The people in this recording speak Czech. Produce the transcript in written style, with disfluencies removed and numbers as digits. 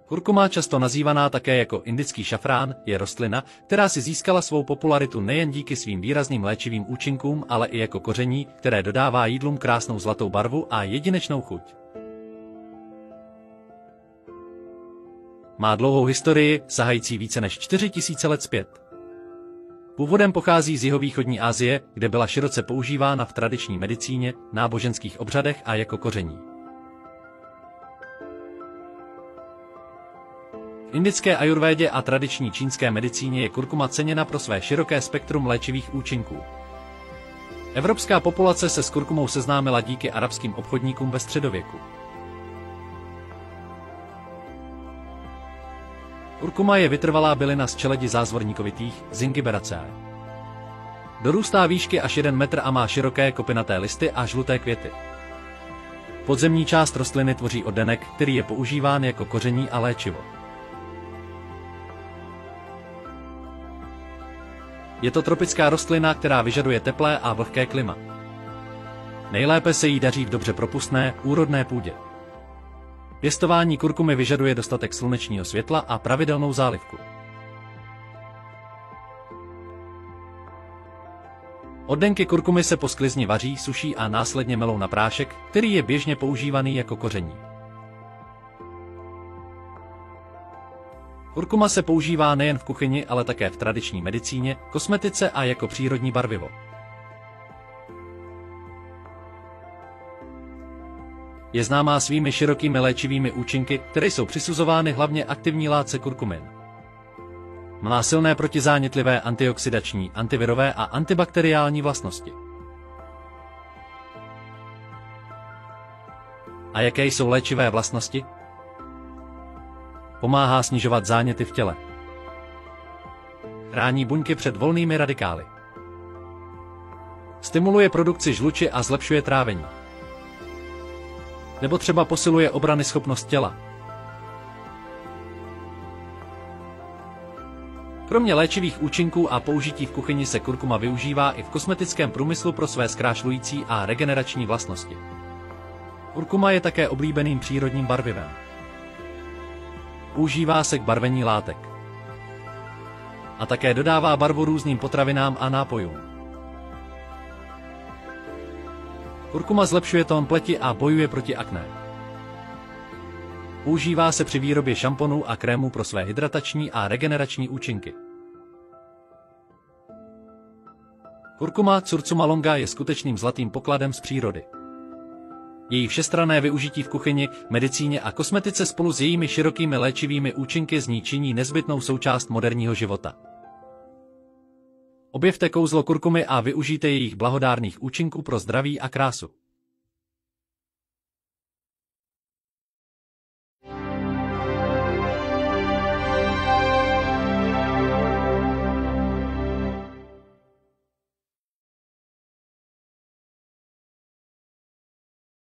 Kurkuma, často nazývaná také jako indický šafrán, je rostlina, která si získala svou popularitu nejen díky svým výrazným léčivým účinkům, ale i jako koření, které dodává jídlům krásnou zlatou barvu a jedinečnou chuť. Má dlouhou historii, sahající více než 4000 let zpět. Původem pochází z jihovýchodní Asie, kde byla široce používána v tradiční medicíně, náboženských obřadech a jako koření. V indické ajurvédě a tradiční čínské medicíně je kurkuma ceněna pro své široké spektrum léčivých účinků. Evropská populace se s kurkumou seznámila díky arabským obchodníkům ve středověku. Kurkuma je vytrvalá bylina z čeledi zázvorníkovitých, Zingiberaceae. Dorůstá výšky až 1 metr a má široké kopinaté listy a žluté květy. Podzemní část rostliny tvoří oddenek, který je používán jako koření a léčivo. Je to tropická rostlina, která vyžaduje teplé a vlhké klima. Nejlépe se jí daří v dobře propustné, úrodné půdě. Pěstování kurkumy vyžaduje dostatek slunečního světla a pravidelnou zálivku. Oddenky kurkumy se po sklizni vaří, suší a následně melou na prášek, který je běžně používaný jako koření. Kurkuma se používá nejen v kuchyni, ale také v tradiční medicíně, kosmetice a jako přírodní barvivo. Je známá svými širokými léčivými účinky, které jsou přisuzovány hlavně aktivní látce kurkumin. Má silné protizánětlivé, antioxidační, antivirové a antibakteriální vlastnosti. A jaké jsou léčivé vlastnosti? Pomáhá snižovat záněty v těle. Chrání buňky před volnými radikály. Stimuluje produkci žluči a zlepšuje trávení. Nebo třeba posiluje obranyschopnost těla. Kromě léčivých účinků a použití v kuchyni se kurkuma využívá i v kosmetickém průmyslu pro své zkrášlující a regenerační vlastnosti. Kurkuma je také oblíbeným přírodním barvivem. Používá se k barvení látek. A také dodává barvu různým potravinám a nápojům. Kurkuma zlepšuje tón pleti a bojuje proti akné. Používá se při výrobě šamponů a krémů pro své hydratační a regenerační účinky. Kurkuma curcuma longa je skutečným zlatým pokladem z přírody. Její všestranné využití v kuchyni, medicíně a kosmetice spolu s jejími širokými léčivými účinky z ní činí nezbytnou součást moderního života. Objevte kouzlo kurkumy a využijte jejich blahodárných účinků pro zdraví a krásu.